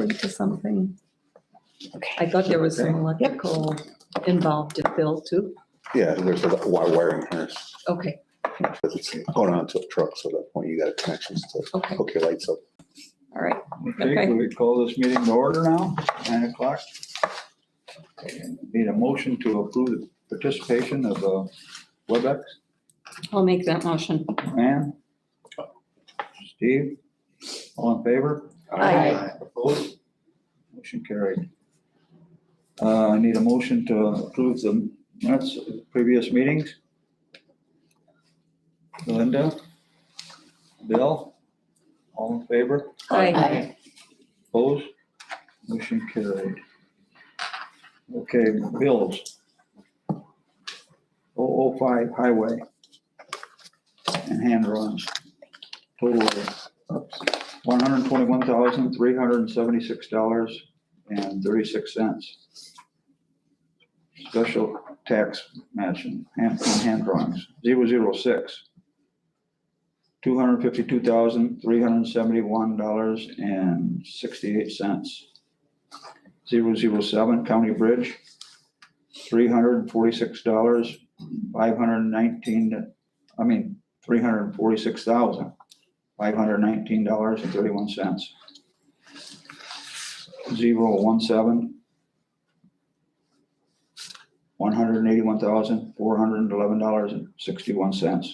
referring to something? Okay. I thought there was some electrical involved in Bill too. Yeah, there's a wiring harness, Okay, because it's going on to a truck, so at that point you got connections to okay, hook your lights up. all right. Okay, Okay. can we call this meeting to order now, 9 o'clock? Need a motion to approve the participation of WebEx, I'll make that motion. Ann? Steve? All in favor? Aye. Opposed? Motion carried. I need a motion to approve the minutes of the previous meetings. Linda? Bill? All in favor? Aye. Opposed? Motion carried. Okay, bills. 005 highway and hand runs. Total of $121,376.36. Special tax matching hand drawings, 006. $252,371.68. 007 county bridge, $346,519. $346,519.31. 017, $181,411.61.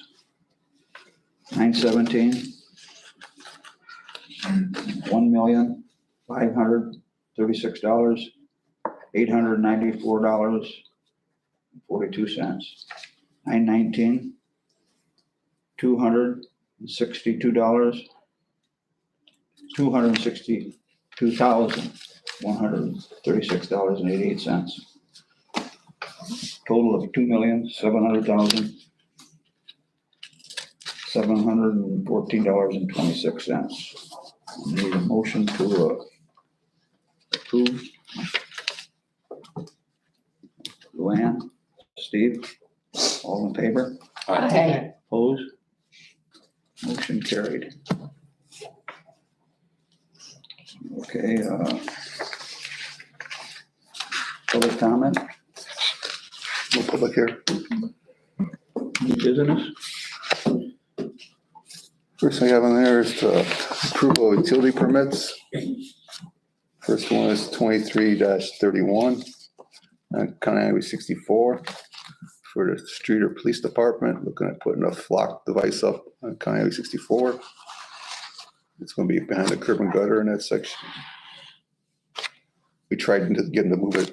917, $1,536,894.42. 919, $262,136.88. Total of $2,700,714.26. Need a motion to approve. Luann, Steve, all in favor? Aye. Opposed? Motion carried. Okay, public comment, No public here. new business? First thing I have on there is the approval of utility permits. First one is 23-31 on County Highway 64 for the Streeter Police Department, looking at putting a flock device up on County Highway 64. It's going to be behind the curb and gutter in that section. We tried to get them to move it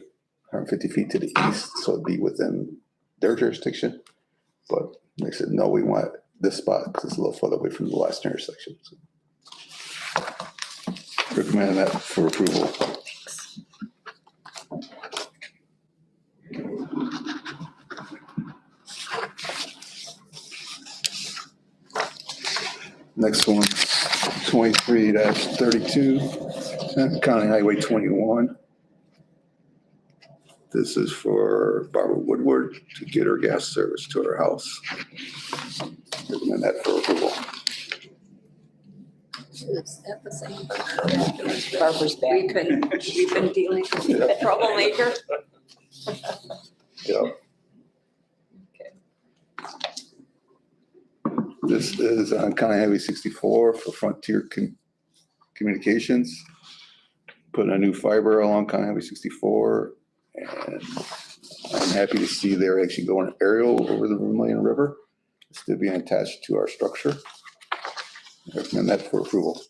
150 feet to the east, so it'd be within their jurisdiction. But they said, no, we want this spot because it's a little further away from the last intersection. So recommend that for approval. Next one, 23-32, County Highway 21. This is for Barbara Woodward to get her gas service to her house. Recommend that for approval. Is that the same? Barbara's back. We've been dealing with the troublemaker. Yeah. This is on County Highway 64 for Frontier Communications. Putting a new fiber along County Highway 64. And I'm happy to see they're actually going aerial over the Vermilion River. It's still being attached to our structure. I recommend that for approval.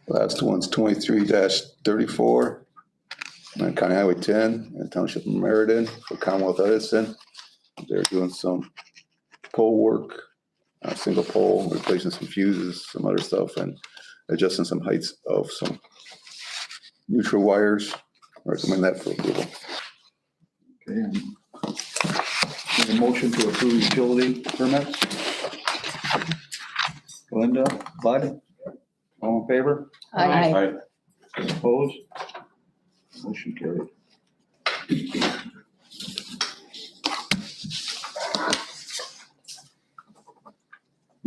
Last one's 23-34 on County Highway 10 in Township of Meriden for Commonwealth Edison. They're doing some pole work, single pole, replacing some fuses, some other stuff, and adjusting some heights of some neutral wires. I recommend that for approval. Okay, and need a motion to approve utility permits. Linda, Bud, all in favor? Aye. Opposed? Motion carried.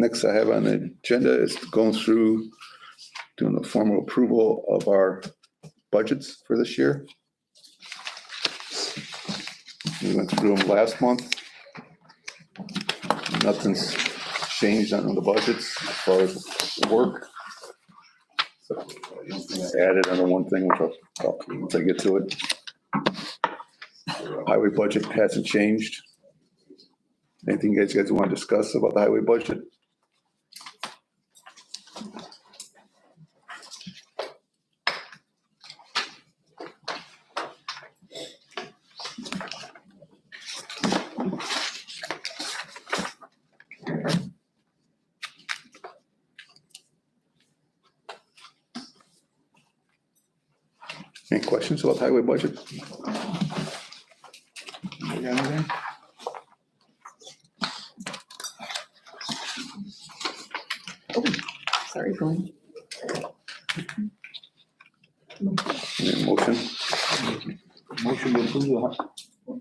Next I have on the agenda is going through doing the formal approval of our budgets for this year. We went through them last month. Nothing's changed on the budgets as far as work. So I added on one thing, which I'll talk to once I get to it. Highway budget hasn't changed. Anything you guys want to discuss about the highway budget? Any questions about the highway budget? You got anything? Sorry, Glenn. Any motion? Motion to approve the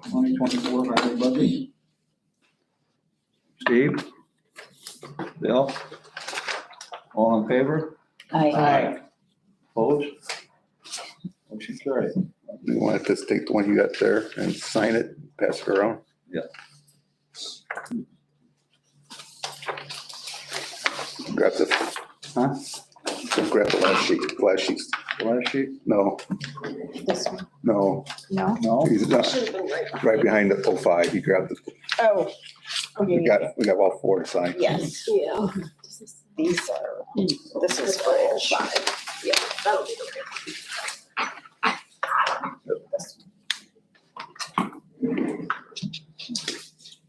2024 highway budget. Steve? Bill? All in favor? Aye. Opposed? Motion carried. You want to just take the one you got there and sign it, pass it around? Yeah. Grab the, Huh? grab the last sheet. Last sheet? No, This one? no, No? No? he's not, Should have been right. right behind the 05. He grabbed the, Oh. we got all four to sign. Yes. Yeah. These are, this is for all five. Yeah, that'll be okay.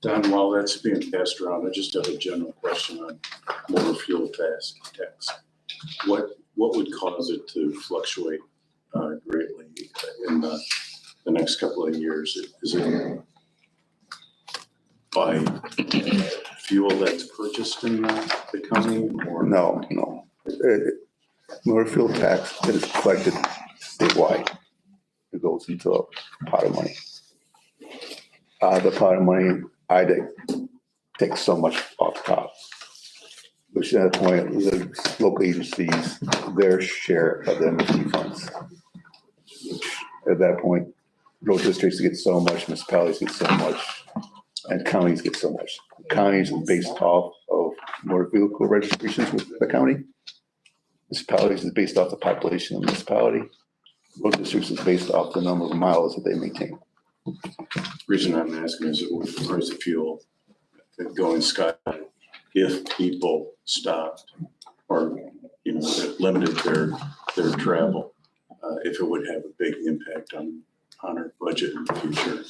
Don, while that's being passed around, I just have a general question on motor fuel tax. What would cause it to fluctuate greatly in the next couple of years? Is it by fuel that's purchased in the county or? No. Motor fuel tax is collected statewide. It goes into a pot of money. The pot of money, I take so much off the top. Which at that point, the local agencies, their share of the MFT funds. Which at that point, road districts get so much, municipalities get so much, and counties get so much. Counties are based off of motor vehicle registrations with the county. Municipalities is based off the population of the municipality. Road districts is based off the number of miles that they maintain. Reason I'm asking is with the price of fuel going sky, if people stopped or, limited their travel, if it would have a big impact on our budget in the future.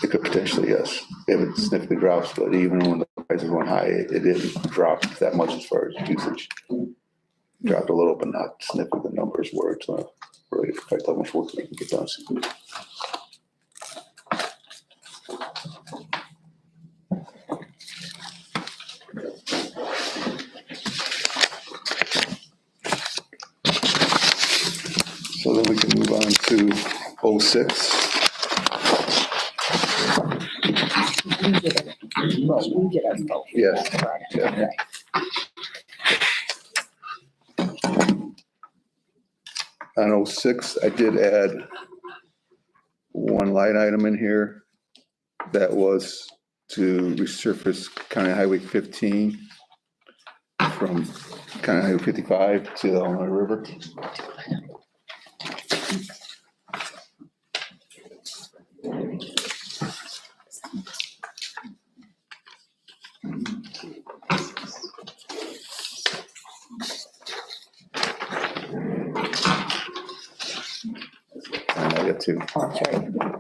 It could potentially, yes, if it significantly drops, but even when the prices went high, it didn't drop that much as far as usage. Dropped a little, but not significant numbers where it's gonna really affect how much work they can get done. So then we can move on to 06. We did our vote. Yes. Okay. On 06, I did add one line item in here that was to resurface County Highway 15 from County Highway 55 to the Illinois River. And I got two. Oh, that's right.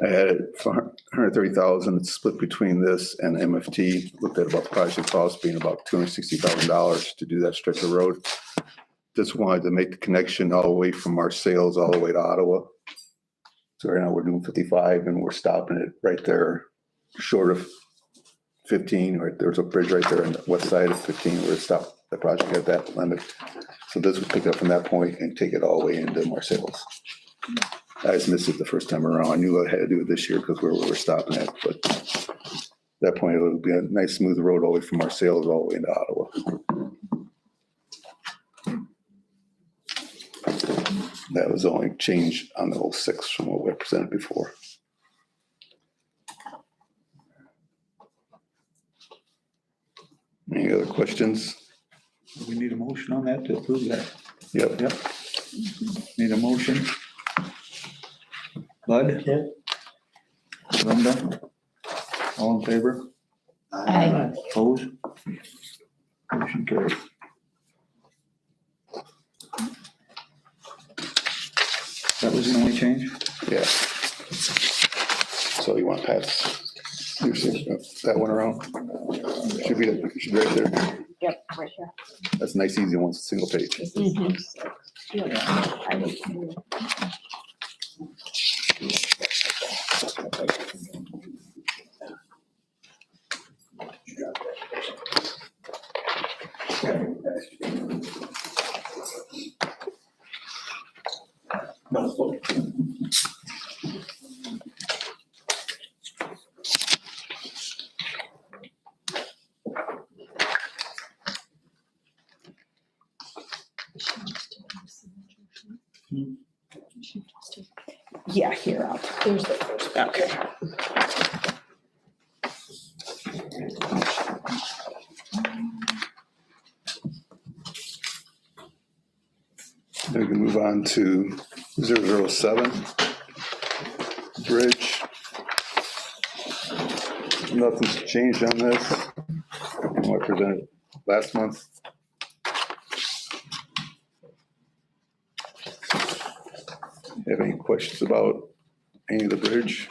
I added $130,000 split between this and MFT. Looked at about the project cost being about $260,000 to do that stretch of road. Just wanted to make the connection all the way from our sales all the way to Ottawa. So right now we're doing 55 and we're stopping it right there short of 15. Right, there's a bridge right there on the west side of 15 where it stopped the project at that limit. So this would pick up from that point and take it all the way into Marcellus. I just missed it the first time around. I knew I had to do it this year because where we were stopping at, but at that point, it would be a nice smooth road all the way from our sales all the way into Ottawa. That was the only change on the 06 from what we presented before. Any other questions? We need a motion on that to approve that. Yep. Yep. Need a motion. Bud? Yeah. Linda? All in favor? Aye. Opposed? Motion carried. That was the only change? Yeah. So you want to pass that one around? Should be right there. Yep, right here. That's a nice, easy one, single page. Yeah, here, there's the first. Okay. We can move on to 007 bridge. Nothing's changed on this from what I presented last month. Have any questions about any of the bridge?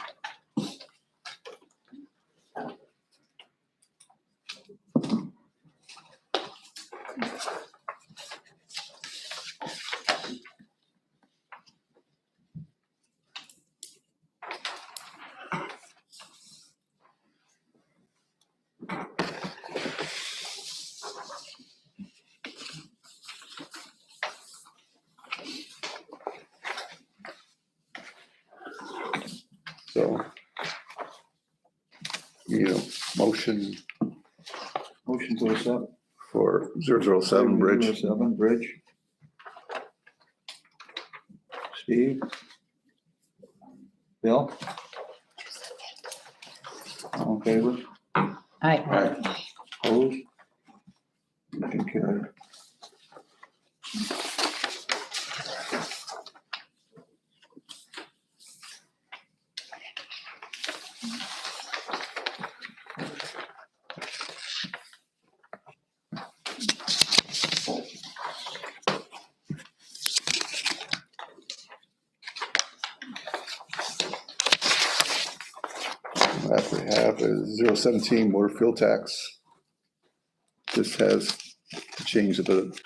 So, need a motion Motion to accept. for 007 bridge. 007 bridge. Steve? Bill? All in favor? Aye. Opposed? Motion carried. Last we have is 017 motor fuel tax. This has changed the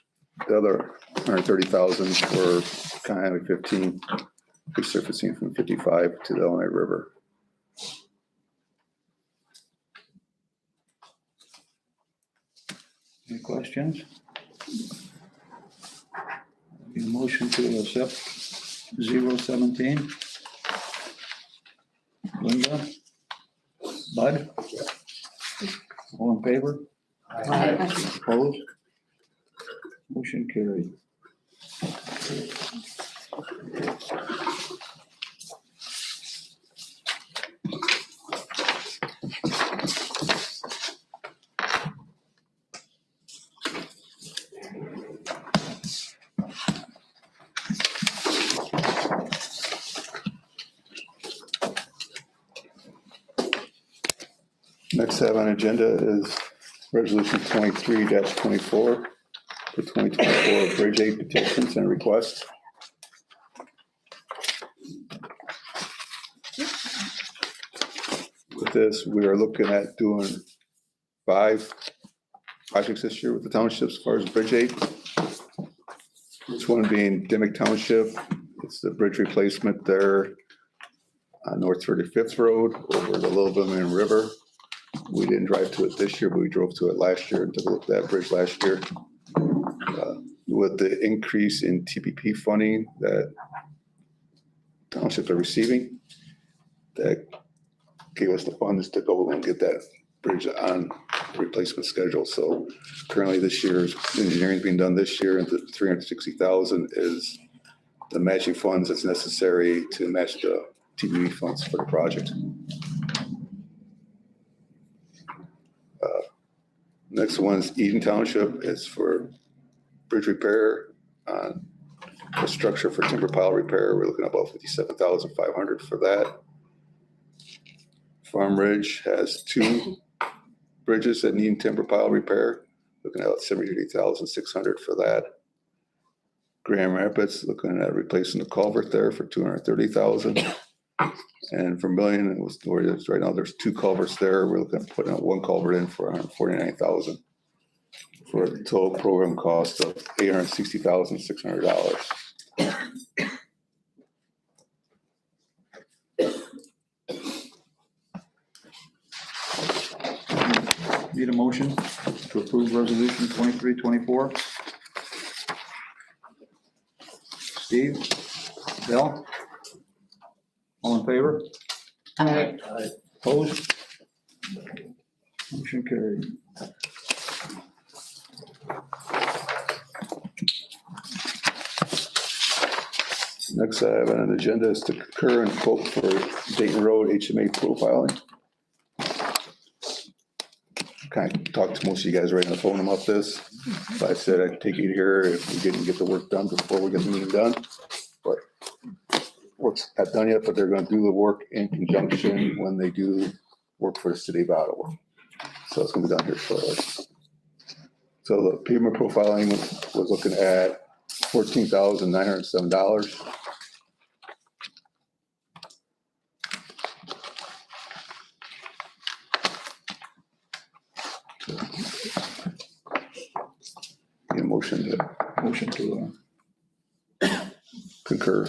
other 130,000 for County Highway 15, resurfacing from 55 to the Illinois River. Any questions? Need a motion to accept 017. Linda? Bud? All in favor? Aye. Opposed? Motion carried. Next I have on agenda is resolution 23-24 for 2024 bridge aid petitions and requests. With this, we are looking at doing 5 projects this year with the township as far as bridge aid. This one being Dimick Township. It's the bridge replacement there on North 35th Road over the Little Vermilion River. We didn't drive to it this year, but we drove to it last year and took a look at that bridge last year. With the increase in TPP funding that townships are receiving. That gave us the funds to go and get that bridge on replacement schedule. So currently this year's engineering is being done this year, and the 360,000 is the matching funds that's necessary to match the TBV funds for the project. Next one's Eden Township. It's for bridge repair on the structure for timber pile repair. We're looking at about 57,500 for that. Farm Ridge has 2 bridges that need timber pile repair, looking at 78,600 for that. Grand Rapids, looking at replacing the culvert there for 230,000. And Vermillion, it was where it is right now, there's 2 culverts there. We're looking at putting out 1 culvert in for 149,000 for a total program cost of $860,600. Need a motion to approve resolution 2324. Steve? Bill? All in favor? Aye. Opposed? Motion carried. Next I have on the agenda is to concur and quote for Dayton Road HMA profiling. Kind of talked to most of you guys right on the phone about this. So I said I'd take it here if we didn't get the work done before we get the meeting done. But work's not done yet, but they're gonna do the work in conjunction when they do work for the city of Ottawa. So it's gonna be done here shortly. So the pavement profiling was looking at $14,907. Need a motion to concur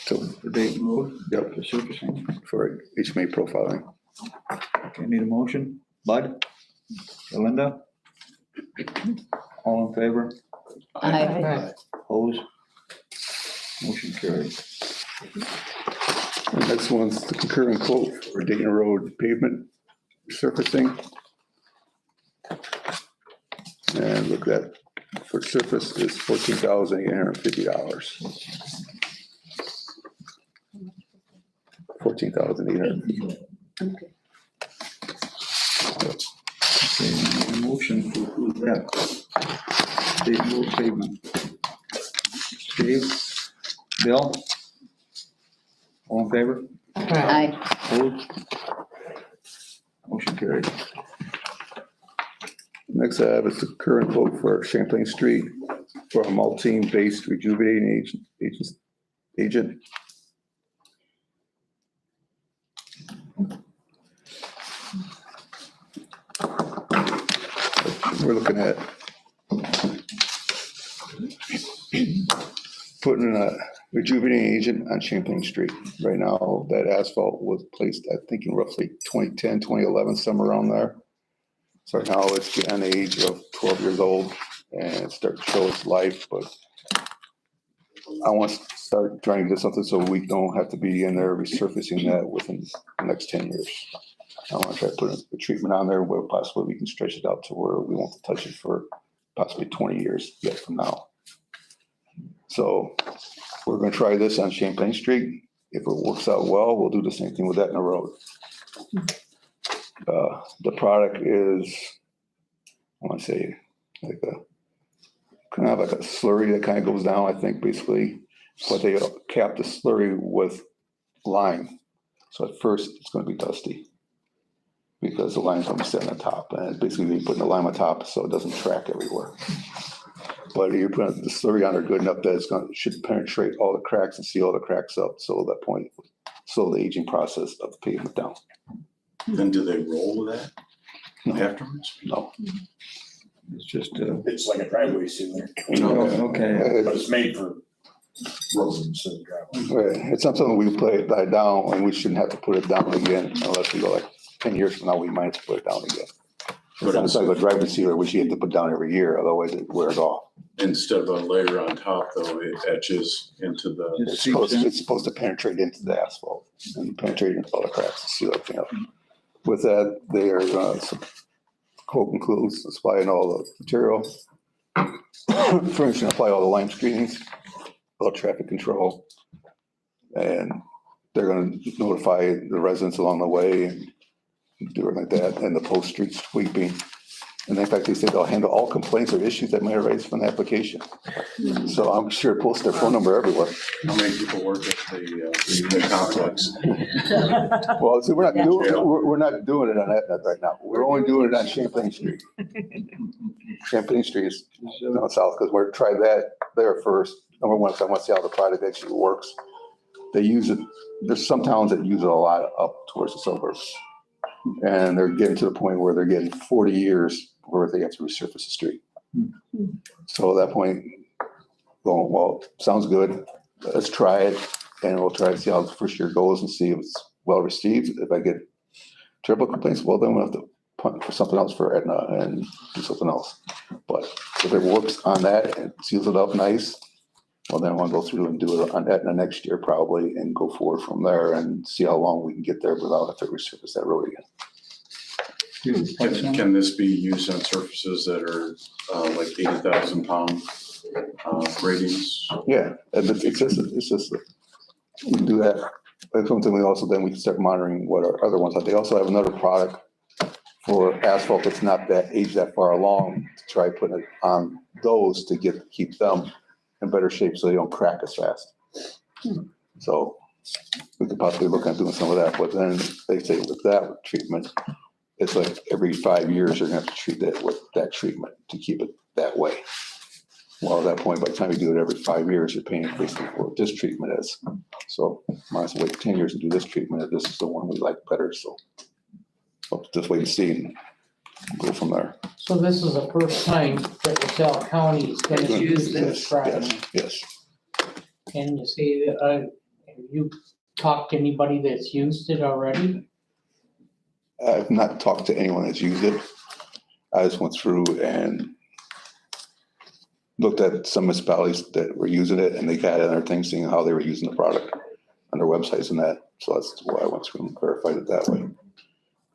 For Dayton Road, Yep. the surfacing. for HMA profiling. Okay, need a motion. Bud? Belinda? All in favor? Aye. Opposed? Motion carried. The next one's the concur and quote for Dayton Road pavement surfacing. And look at, for surface is $14,850. $14,850. Okay. Okay, need a motion to approve that. Dayton Road pavement. Steve? Bill? All in favor? Aye. Opposed? Motion carried. Next I have is the current quote for Champlain Street for a multi-based rejuvenating agent. We're looking at putting a rejuvenating agent on Champlain Street. Right now, that asphalt was placed, I think, in roughly 2010, 2011, somewhere around there. So right now it's getting on the age of 12 years old and it's starting to show its life, but I want to start trying to get something so we don't have to be in there resurfacing that within the next 10 years. I want to try to put a treatment on there where possibly we can stretch it out to where we won't touch it for possibly 20 years yet from now. So we're going to try this on Champlain Street. If it works out well, we'll do the same thing with that in the road. The product is, I want to say, like a kind of like a slurry that kind of goes down, I think, basically. But they cap the slurry with lime. So at first it's going to be dusty because the lime's going to be sitting on top. And it's basically you're putting the lime on top so it doesn't track everywhere. But you're putting the slurry on there good enough that it should penetrate all the cracks and seal all the cracks up. So at that point, slow the aging process of the pavement down. Then do they roll that afterwards? No. It's just, It's like a driveway sealer, okay. but it's made for roads instead of driveway. It's not something we play it down and we shouldn't have to put it down again unless we go like 10 years from now, we might have to put it down again. It's not like a driving sealer, which you have to put down every year, otherwise it wears off. Instead of a layer on top though, it etches into the, It's supposed to penetrate into the asphalt and penetrate into all the cracks to seal everything up. With that, they are quote includes supplying all the material, furnishing, apply all the lime screenings, all traffic control. And they're gonna notify the residents along the way and do it like that, and the post street sweeping. And in fact, they say they'll handle all complaints or issues that may arise from the application. So I'm sure post their phone number everywhere. how many people work at the complex? Well, see, we're not doing it on that right now. We're only doing it on Champlain Street. Champagne Street is south, because we're trying that there first. Number one, so I want to see how the product actually works. They use it, there's some towns that use it a lot up towards the suburbs. And they're getting to the point where they're getting 40 years before they have to resurface the street. So at that point, going, well, sounds good. Let's try it. And we'll try to see how the first year goes and see if it's well received. If I get terrible complaints, well, then we'll have to punt for something else for Aetna and do something else. But if it works on that and seals it up nice, well, then we'll go through and do it on Aetna next year probably and go forward from there and see how long we can get there without having to resurface that road again. Can this be used on surfaces that are like 80,000 pound radius? Yeah, and it's just, we can do that. That's something we also, then we can start monitoring what our other ones are. They also have another product for asphalt that's not that age that far along to try putting it on those to keep them in better shape so they don't crack as fast. So we could possibly look at doing some of that, but then they say with that treatment, it's like every 5 years, you're gonna have to treat that with that treatment to keep it that way. Well, at that point, by the time you do it every 5 years, you're paying basically for what this treatment is. So might as well wait 10 years to do this treatment if this is the one we like better, so. Just wait and see and go from there. So this is the first time that LaSalle County is gonna use this product. Yes. Can you say that, have you talked to anybody that's used it already? I've not talked to anyone that's used it. I just went through and looked at some municipalities that were using it, and they got other things, seeing how they were using the product on their websites and that. So that's why I went through and verified it that way.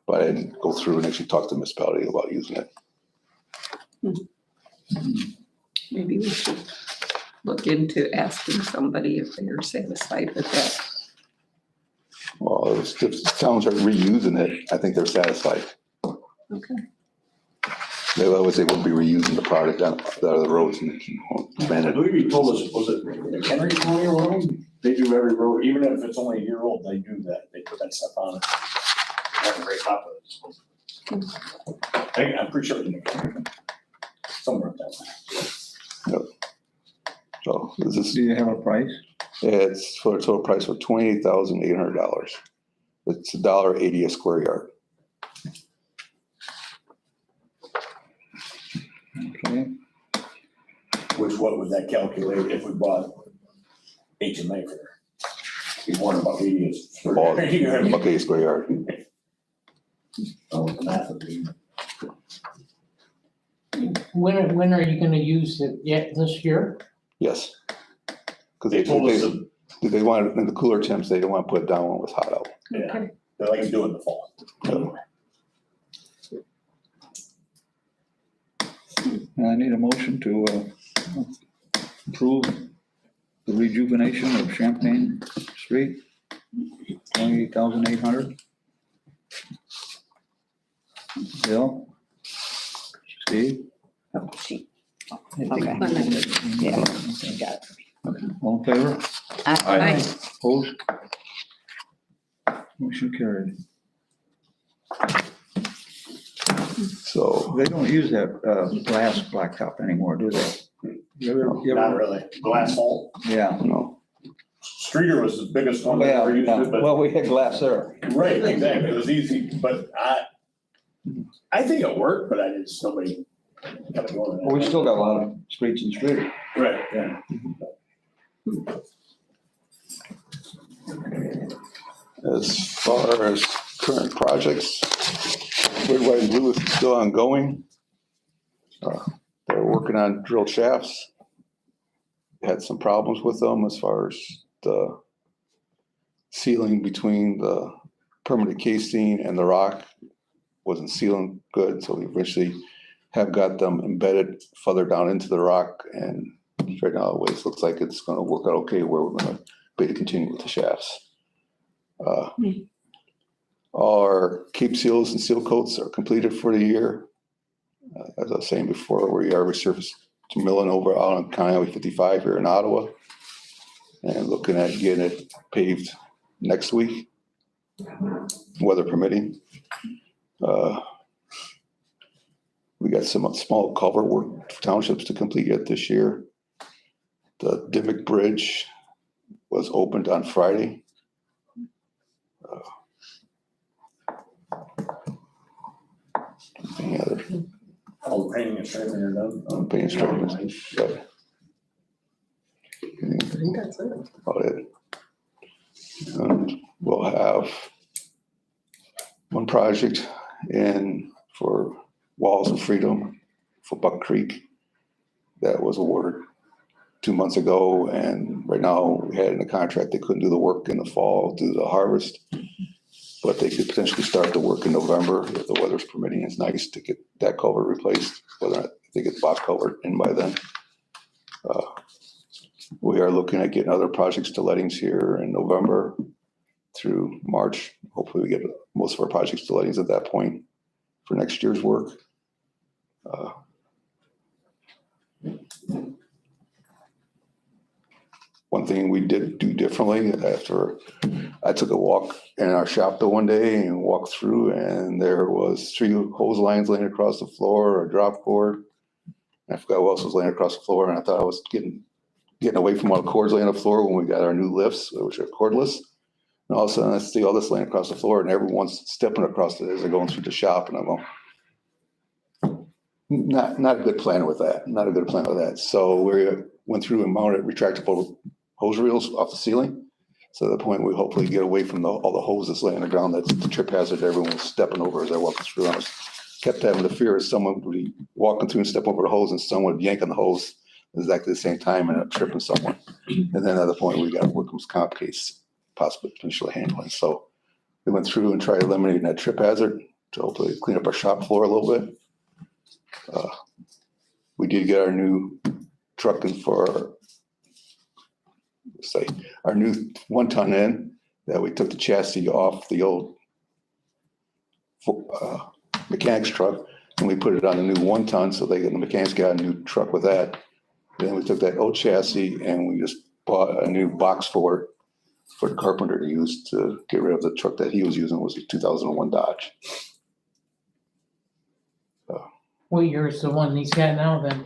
But I didn't go through and actually talk to the municipality about using it. Maybe we should look into asking somebody if they're satisfied with that. Well, if towns are reusing it, I think they're satisfied. Okay. They always say we'll be reusing the product out of the roads and I man, believe you told us, was it Henry County Road? They do every road, even if it's only a year old, they do that. They put that stuff on it. Have a great top of it. I'm pretty sure it's in the county. Somewhere up that way. so this is, Do you have a price? it's for a total price of $28,800. It's $1.80 a square yard. Okay. Which, what would that calculate if we bought HMA for? We want about 80 is. About $1 a square yard. Oh, math would be. When are you gonna use it? Yet this year? Yes. Because They told us, that- they want it in the cooler temps. They don't want to put it down when it was hot out. yeah, Okay. they like to do it in the fall. I need a motion to approve the rejuvenation of Champagne Street, 28,800. Bill? Steve? Oh, she, Okay. yeah, got it. All in favor? Aye. Opposed? Motion carried. So They don't use that glass blacktop anymore, do they? You ever- Not really. Glass fall. Yeah. no, Streeter was the biggest one that Well, ever used it, but. well, we had glass there. Right, exactly. It was easy, but I think it worked, but I just, nobody kept going. We still got a lot of streets in Streeter. Right, yeah. as far as current projects, Red, White, and Blue is still ongoing. They're working on drilled shafts. Had some problems with them as far as the sealing between the permanent casing and the rock wasn't sealing good, so we eventually have got them embedded further down into the rock, and right now it looks like it's going to work out okay where we're going to be able to continue with the shafts. Our cape seals and seal coats are completed for the year. As I was saying before, we are resurfaced to milling over out on County Highway 55 here in Ottawa, and looking at getting it paved next week, weather permitting. We got some small culvert work for townships to complete yet this year. The Dimmick Bridge was opened on Friday. Any other All the painting and striping are done. paint striping? But I think that's it. about it. And we'll have one project in for Walls of Freedom for Buck Creek that was awarded 2 months ago, and right now we had in the contract they couldn't do the work in the fall due to the harvest, but they could potentially start the work in November if the weather's permitting. It's nice to get that culvert replaced, whether or not they get the box culvert in by then. We are looking at getting other projects to lettings here in November through March. Hopefully we get most of our projects to lettings at that point for next year's work. One thing we did do differently after I took a walk in our shop the one day and walked through, and there was 3 hose lines laying across the floor, a drop cord. I forgot what else was laying across the floor, and I thought I was getting away from all the cords laying on the floor when we got our new lifts, which are cordless. And all of a sudden I see all this laying across the floor, and everyone's stepping across it as they're going through the shop, and I'm going, not a good plan with that. Not a good plan with that. So we went through and mounted retractable hose reels off the ceiling. So at the point we hopefully get away from all the hoses laying on the ground. That's the trip hazard everyone's stepping over as they're walking through. I was kept having the fear of someone would be walking through and step over the hose, and someone would yank on the hose at exactly the same time and tripping someone. And then at the point we got a workman's comp case possibly potentially handling. So we went through and tried eliminating that trip hazard to hopefully clean up our shop floor a little bit. We did get our new truck in for, our new 1-ton in that we took the chassis off the old mechanics truck, and we put it on a new 1-ton, so the mechanics got a new truck with that. Then we took that old chassis and we just bought a new box for it for the carpenter to use to get rid of the truck that he was using. Was a 2001 Dodge. What year is the one he's got now then?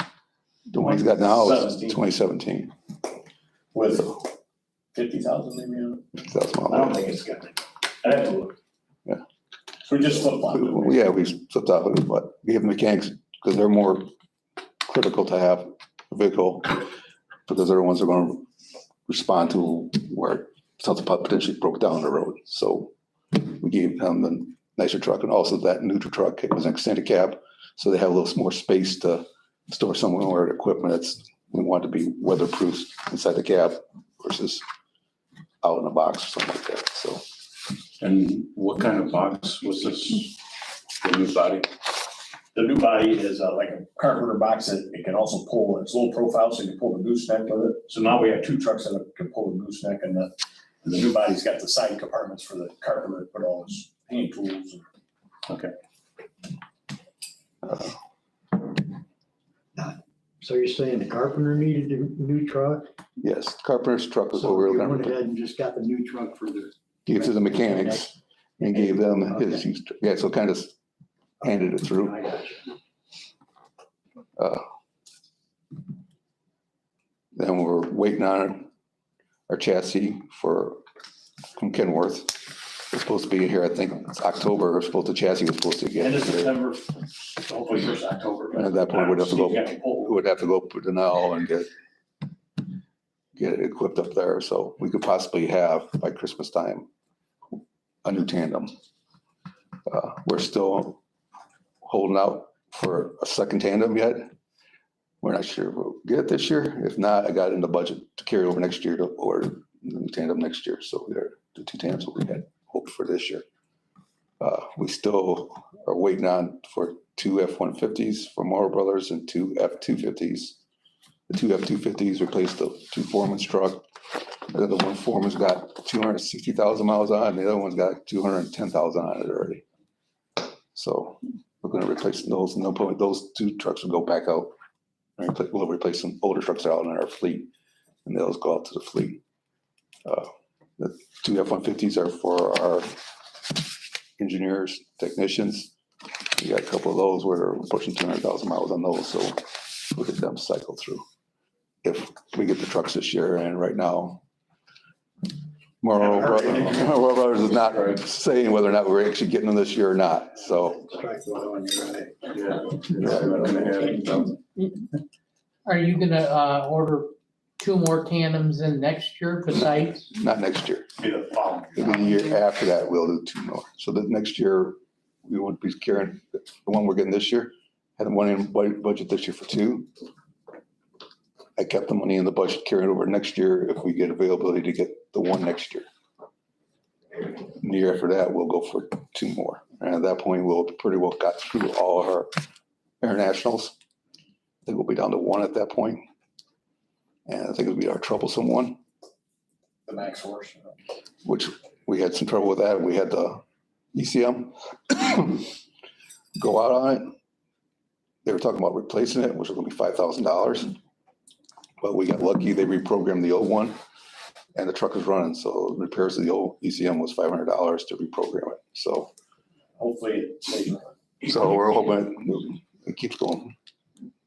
The one he's got now is 17. 2017. With 50,000 maybe on it. That's I don't think it's got it. I'd have to look. Yeah. So we just flip flopped it. Yeah, we flipped off of it, but we have the mechanics because they're more critical to have a vehicle because they're the ones that are going to respond to where something potentially broke down the road. So we gave them the nicer truck, and also that neutral truck was an extended cab, so they have a little more space to store some of our equipment that's we want to be weatherproof inside the cab versus out in a box or something like that. So. And what kind of box was this? The new body? The new body is like a carpenter box that it can also pull. It's low profile, so you can pull the gooseneck with it. So now we have 2 trucks that can pull the gooseneck, and the new body's got the side compartments for the carpenter to put all his hand tools. Okay. So you're saying the carpenter needed a new truck? Yes, carpenter's truck is So what we you were went going ahead to and just got the new truck for the. give to the mechanics and gave them his, yeah, so kind of handed it through. I got you. Then we're waiting on our chassis from Kenworth. It's supposed to be here, I think it's October, the chassis was supposed to get End of here. September, hopefully first October. And at that point, we'd have to go, You got to pull. we'd have to go put Denell and get it equipped up there. So we could possibly have by Christmas time, a new tandem. We're still holding out for a second tandem yet. We're not sure if we'll get it this year. If not, I got it in the budget to carry over next year to order the tandem next year. So we're the 2 tandems that we had hoped for this year. We still are waiting on for 2 F-150s from Morrow Brothers and 2 F-250s. The 2 F-250s replaced the 2 foreman's truck. The other one foreman's got 260,000 miles on it, and the other one's got 210,000 on it already. So we're going to replace those, and those 2 trucks will go back out. We'll replace some older trucks out in our fleet, and those go out to the fleet. The 2 F-150s are for our engineers, technicians. We got a couple of those where we're pushing 200,000 miles on those, so we'll get them cycled through. If we get the trucks this year, and right now, Morrow Brothers is not saying whether or not we're actually getting them this year or not, so. Strike one when you're right. Are you gonna, order 2 more tandems in next year besides? Not next year. Be the following. It'll be the year after that, we'll do 2 more. So the next year, we won't be carrying the one we're getting this year. Had one in budget this year for 2. I kept the money in the budget carrying over next year if we get availability to get the one next year. And the year after that, we'll go for 2 more. And at that point, we'll pretty well got through all our internationals. I think we'll be down to 1 at that point. And I think it'll be our troublesome one, The max horse. which we had some trouble with that. We had the ECM go out on it. They were talking about replacing it, which was gonna be $5,000. But we got lucky, they reprogrammed the old one and the truck is running. So repairs of the old ECM was $500 to reprogram it. So Hopefully it stays. we're hoping it keeps going.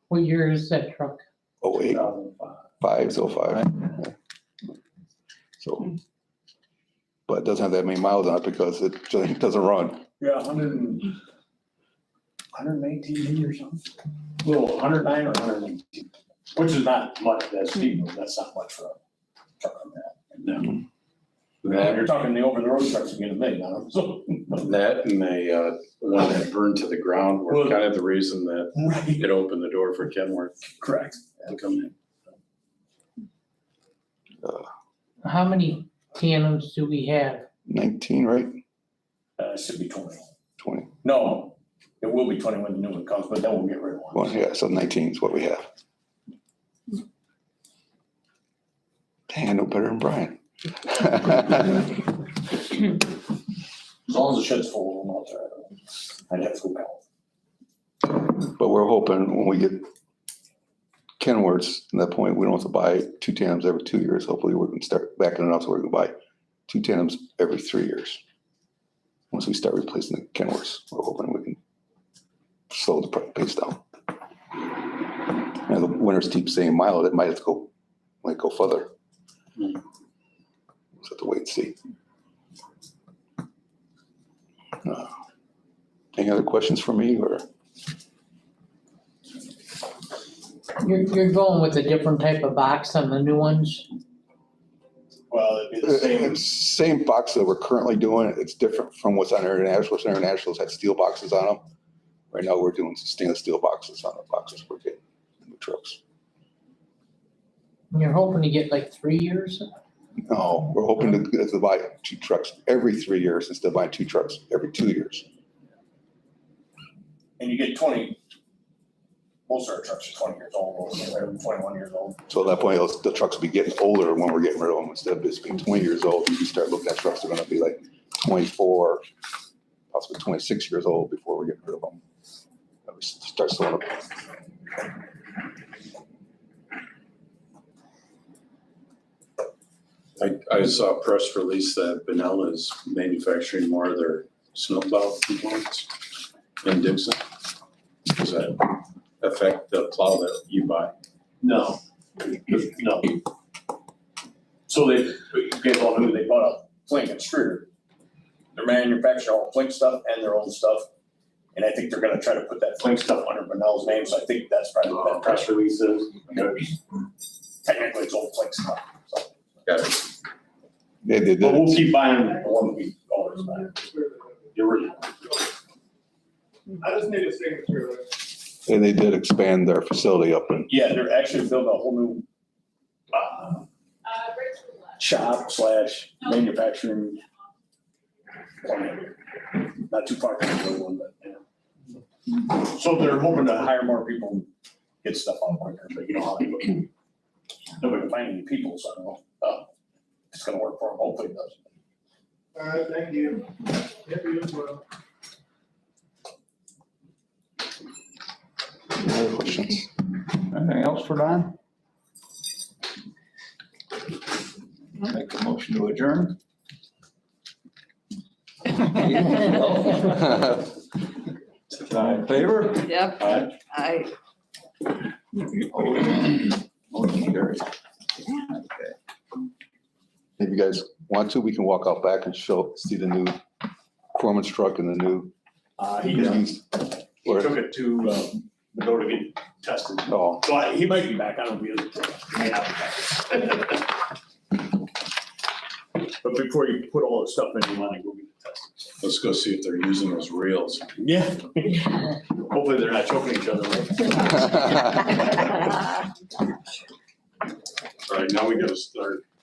What year is that truck? 08, 5, 05. So, but it doesn't have that many miles on it because it just doesn't run. Yeah, 118 or something. Little 109 or 118, which is not much, that's steep, but that's not much for a truck like that. No. That, You're talking the over-the-road trucks, you get $1 million on them, so. that and the one that burned to the ground were kind of the reason that Right. it opened the door for Kenworth Correct. to come in. How many tandems do we have? 19, right? It should be 20. 20. No, it will be 20 when the new one comes, but then we'll get rid of one. Well, yeah, so 19 is what we have. Dang, I know better than Brian. As long as the shed's full, we'll not try it. I'd have to go count. But we're hoping when we get Kenworths, at that point, we don't have to buy 2 tandems every 2 years. Hopefully we can start backing it up so we're gonna buy 2 tandems every 3 years. Once we start replacing the Kenworths, we're hoping we can slow the pace down. And the winter's keep saying mild, it might have to go further. We'll have to wait and see. Any other questions for me or? You're going with a different type of box on the new ones? Well, it'd be the same. Same box that we're currently doing. It's different from what's on International. International's had steel boxes on them. Right now, we're doing stainless steel boxes on the boxes we're getting in the trucks. You're hoping to get like 3 years? No, we're hoping to buy 2 trucks every 3 years instead of buying 2 trucks every 2 years. And you get 20, most of our trucks are 20 years old, they're 21 years old. So at that point, the trucks will be getting older when we're getting rid of them. Instead of just being 20 years old, you start looking at trucks that are gonna be like 24, possibly 26 years old before we're getting rid of them. And we start selling them. I saw a press release that Benella is manufacturing more of their snowplow components in Dixon. Does that affect the plow that you buy? No, no. So you guys all knew they bought a Flink and Streeter. They're manufacturing all Flink stuff and their own stuff. And I think they're gonna try to put that Flink stuff under Benell's name, so I think that's probably what that press release is. Technically, it's old Flink stuff, so. Got it. They did But we'll that. keep buying the one we always buy. The original. I just need a signature. And they did expand their facility up in, Yeah, they're actually building a whole new, shop slash manufacturing plant. Not too far from the other one, but, yeah. So they're hoping to hire more people and get stuff on quicker, but you know how they go. Nobody can find any people, so I don't know. It's gonna work for them, hopefully it does. All right, thank you. Yep, you as well. any other questions? Anything else for Don? Make a motion to adjourn. All in favor? Yep, Aye. I. Motion carried. Okay. If you guys want to, we can walk out back and see the new Foreman's truck and the new. He took it to, the go to get tested. Oh, So he might be back, I don't really, he may not be back. But before you put all the stuff in, you wanna go get it tested. Let's go see if they're using those rails. Yeah. Hopefully they're not choking each other. All right, now we gotta start